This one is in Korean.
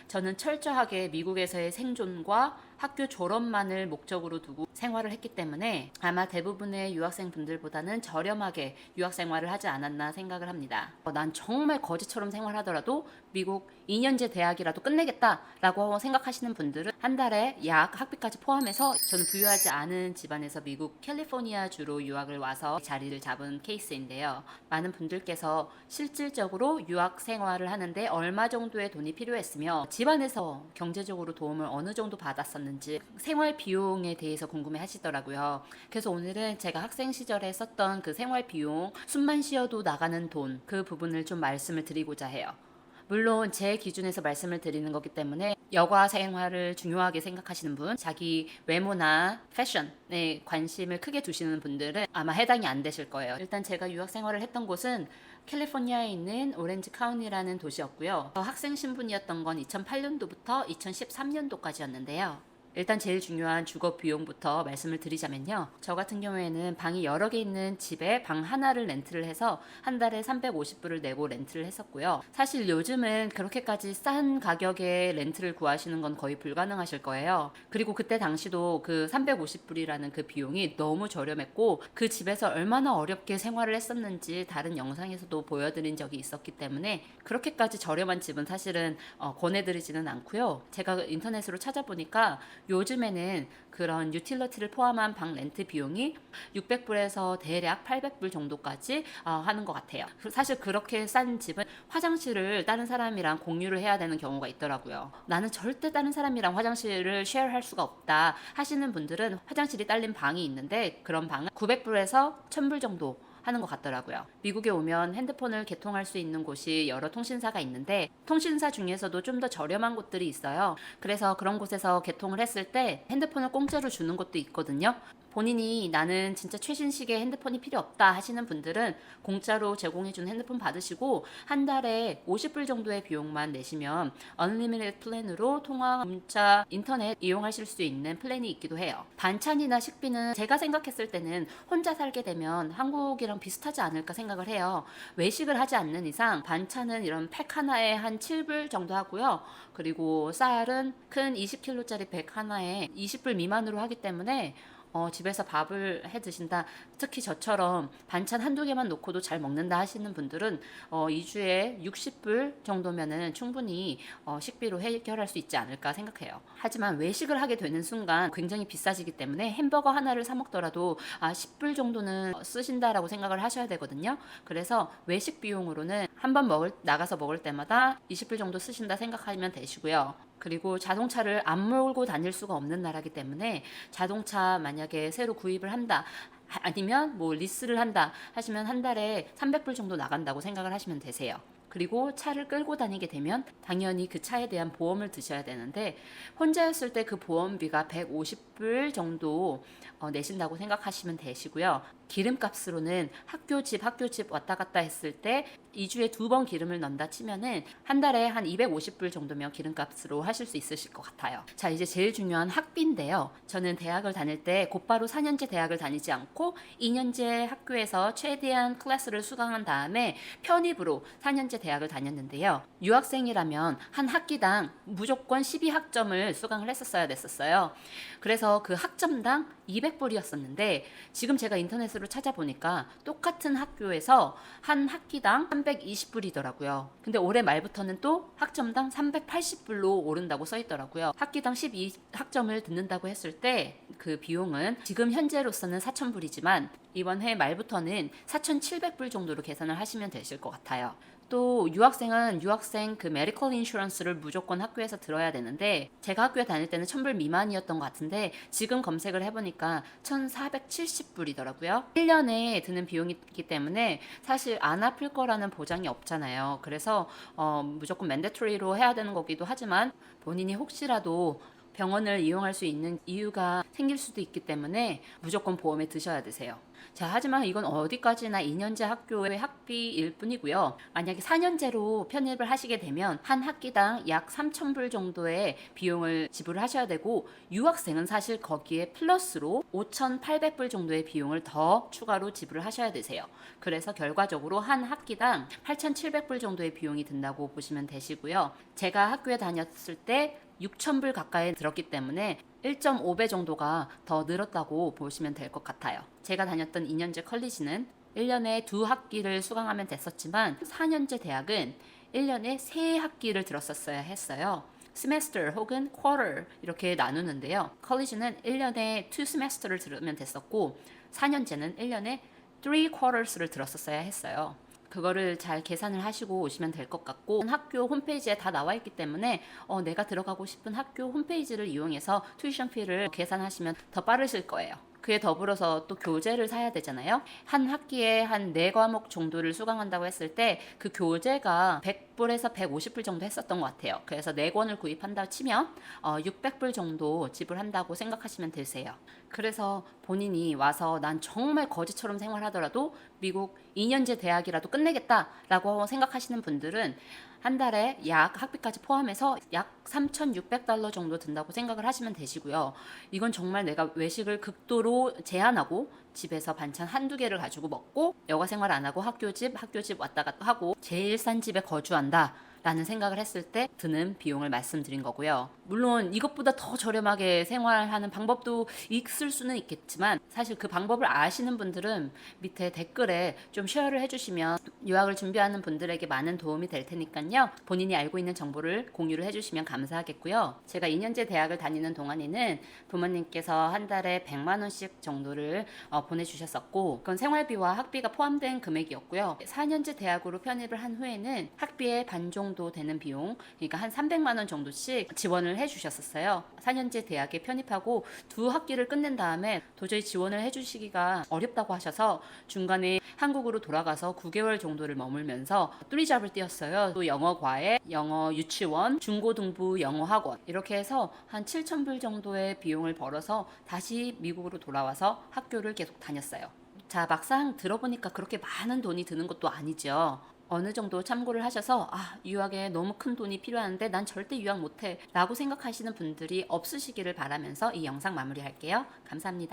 저는 철저하게 미국에서의 생존과 학교 졸업만을 목적으로 두고 생활을 했기 때문에 아마 대부분의 유학생 분들보다는 저렴하게 유학 생활을 하지 않았나 생각을 합니다. 난 정말 거지처럼 생활하더라도 미국 2년제 대학이라도 끝내겠다라고 생각하시는 분들은 한 달에 약 학비까지 포함해서 저는 부유하지 않은 집안에서 미국 캘리포니아 주로 유학을 와서 자리를 잡은 케이스인데요. 많은 분들께서 실질적으로 유학 생활을 하는데 얼마 정도의 돈이 필요했으며 집안에서 경제적으로 도움을 어느 정도 받았었는지 생활 비용에 대해서 궁금해 하시더라고요. 그래서 오늘은 제가 학생 시절에 썼던 그 생활 비용, 숨만 쉬어도 나가는 돈, 그 부분을 좀 말씀을 드리고자 해요. 물론 제 기준에서 말씀을 드리는 거기 때문에 여가 생활을 중요하게 생각하시는 분, 자기 외모나 패션에 관심을 크게 두시는 분들은 아마 해당이 안 되실 거예요. 일단 제가 유학 생활을 했던 곳은 캘리포니아에 있는 오렌지 카운티라는 도시였고요. 학생 신분이었던 건 2008년도부터 2013년도까지였는데요. 일단 제일 중요한 주거 비용부터 말씀을 드리자면요. 저 같은 경우에는 방이 여러 개 있는 집에 방 하나를 렌트를 해서 한 달에 350불을 내고 렌트를 했었고요. 사실 요즘은 그렇게까지 싼 가격에 렌트를 구하시는 건 거의 불가능하실 거예요. 그리고 그때 당시도 그 350불이라는 그 비용이 너무 저렴했고 그 집에서 얼마나 어렵게 생활을 했었는지 다른 영상에서도 보여드린 적이 있었기 때문에 그렇게까지 저렴한 집은 사실은 권해드리지는 않고요. 제가 인터넷으로 찾아보니까 요즘에는 그런 유틸러티를 포함한 방 렌트 비용이 600불에서 대략 800불 정도까지 하는 것 같아요. 사실 그렇게 싼 집은 화장실을 다른 사람이랑 공유를 해야 되는 경우가 있더라고요. 나는 절대 다른 사람이랑 화장실을 쉐어할 수가 없다 하시는 분들은 화장실이 딸린 방이 있는데 그런 방은 900불에서 1000불 정도 하는 것 같더라고요. 미국에 오면 핸드폰을 개통할 수 있는 곳이 여러 통신사가 있는데 통신사 중에서도 좀 더 저렴한 곳들이 있어요. 그래서 그런 곳에서 개통을 했을 때 핸드폰을 공짜로 주는 것도 있거든요. 본인이 나는 진짜 최신식의 핸드폰이 필요 없다 하시는 분들은 공짜로 제공해주는 핸드폰 받으시고 한 달에 50불 정도의 비용만 내시면 언리미티드 플랜으로 통화, 문자, 인터넷 이용하실 수 있는 플랜이 있기도 해요. 반찬이나 식비는 제가 생각했을 때는 혼자 살게 되면 한국이랑 비슷하지 않을까 생각을 해요. 외식을 하지 않는 이상 반찬은 이런 팩 하나에 한 7불 정도 하고요. 그리고 쌀은 큰 20kg짜리 백 하나에 20불 미만으로 하기 때문에 집에서 밥을 해 드신다. 특히 저처럼 반찬 한두 개만 놓고도 잘 먹는다 하시는 분들은 2주에 60불 정도면은 충분히 식비로 해결할 수 있지 않을까 생각해요. 하지만 외식을 하게 되는 순간 굉장히 비싸지기 때문에 햄버거 하나를 사 먹더라도 10불 정도는 쓰신다라고 생각을 하셔야 되거든요. 그래서 외식 비용으로는 한번 나가서 먹을 때마다 20불 정도 쓰신다 생각하면 되시고요. 그리고 자동차를 안 몰고 다닐 수가 없는 나라이기 때문에 자동차 만약에 새로 구입을 한다 아니면 뭐 리스를 한다 하시면 한 달에 300불 정도 나간다고 생각을 하시면 되세요. 그리고 차를 끌고 다니게 되면 당연히 그 차에 대한 보험을 드셔야 되는데 혼자였을 때 그 보험비가 150불 정도 내신다고 생각하시면 되시고요. 기름값으로는 학교 집 왔다 갔다 했을 때 2주에 2번 기름을 넣는다 치면은 한 달에 한 250불 정도면 기름값으로 하실 수 있으실 것 같아요. 자, 이제 제일 중요한 학비인데요. 저는 대학을 다닐 때 곧바로 4년제 대학을 다니지 않고 2년제 학교에서 최대한 클래스를 수강한 다음에 편입으로 4년제 대학을 다녔는데요. 유학생이라면 한 학기당 무조건 12학점을 수강을 했었어야 됐었어요. 그래서 그 학점당 200불이었었는데 지금 제가 인터넷으로 찾아보니까 똑같은 학교에서 한 학기당 320불이더라고요. 근데 올해 말부터는 또 학점당 380불로 오른다고 써있더라고요. 학기당 12학점을 듣는다고 했을 때 그 비용은 지금 현재로서는 4,000불이지만 이번 해 말부터는 4,700불 정도로 계산을 하시면 되실 것 같아요. 또 유학생은 유학생 그 메디컬 인슈런스를 무조건 학교에서 들어야 되는데 제가 학교에 다닐 때는 1,000불 미만이었던 것 같은데 지금 검색을 해보니까 1,470불이더라고요. 1년에 드는 비용이기 때문에 사실 안 아플 거라는 보장이 없잖아요. 그래서 무조건 맨데토리로 해야 되는 거기도 하지만 본인이 혹시라도 병원을 이용할 수 있는 이유가 생길 수도 있기 때문에 무조건 보험에 드셔야 되세요. 자, 하지만 이건 어디까지나 2년제 학교의 학비일 뿐이고요. 만약에 4년제로 편입을 하시게 되면 한 학기당 약 3,000불 정도의 비용을 지불하셔야 되고, 유학생은 사실 거기에 플러스로 5,800불 정도의 비용을 더 추가로 지불을 하셔야 되세요. 그래서 결과적으로 한 학기당 8,700불 정도의 비용이 든다고 보시면 되시고요. 제가 학교에 다녔을 때 6,000불 가까이 들었기 때문에 1.5배 정도가 더 늘었다고 보시면 될 것 같아요. 제가 다녔던 2년제 컬리지는 1년에 2학기를 수강하면 됐었지만 4년제 대학은 1년에 3학기를 들었었어야 했어요. semester 혹은 quarter 이렇게 나누는데요. 컬리지는 1년에 2 semester를 들으면 됐었고 4년제는 1년에 3 quarters를 들었었어야 했어요. 그거를 잘 계산을 하시고 오시면 될 것 같고, 학교 홈페이지에 다 나와 있기 때문에 내가 들어가고 싶은 학교 홈페이지를 이용해서 튜이션 피를 계산하시면 더 빠르실 거예요. 그에 더불어서 또 교재를 사야 되잖아요. 한 학기에 한 4과목 정도를 수강한다고 했을 때 그 교재가 100불에서 150불 정도 했었던 것 같아요. 그래서 4권을 구입한다 치면 600불 정도 지불한다고 생각하시면 되세요. 그래서 본인이 와서 난 정말 거지처럼 생활하더라도 미국 2년제 대학이라도 끝내겠다라고 생각하시는 분들은 한 달에 약 학비까지 포함해서 약 3,600달러 정도 든다고 생각을 하시면 되시고요. 이건 정말 내가 외식을 극도로 제한하고 집에서 반찬 한두 개를 가지고 먹고 여가 생활 안 하고 학교 집 왔다 갔다 하고 제일 싼 집에 거주한다 라는 생각을 했을 때 드는 비용을 말씀드린 거고요. 물론 이것보다 더 저렴하게 생활하는 방법도 있을 수는 있겠지만, 사실 그 방법을 아시는 분들은 밑에 댓글에 좀 쉐어를 해주시면 유학을 준비하는 분들에게 많은 도움이 될 테니까요. 본인이 알고 있는 정보를 공유를 해주시면 감사하겠고요. 제가 2년제 대학을 다니는 동안에는 부모님께서 한 달에 100만 원씩 정도를 보내주셨었고, 그건 생활비와 학비가 포함된 금액이었고요. 4년제 대학으로 편입을 한 후에는 학비의 반 정도 되는 비용, 그러니까 한 300만 원 정도씩 지원을 해주셨었어요. 4년제 대학에 편입하고 2학기를 끝낸 다음에 도저히 지원을 해주시기가 어렵다고 하셔서 중간에 한국으로 돌아가서 9개월 정도를 머물면서 뚜리잡을 뛰었어요. 또 영어 과외, 영어 유치원, 중고등부 영어 학원 이렇게 해서 한 7,000불 정도의 비용을 벌어서 다시 미국으로 돌아와서 학교를 계속 다녔어요. 자, 막상 들어보니까 그렇게 많은 돈이 드는 것도 아니죠. 어느 정도 참고를 하셔서 유학에 너무 큰 돈이 필요한데 난 절대 유학 못해 라고 생각하시는 분들이 없으시기를 바라면서 이 영상 마무리할게요. 감사합니다.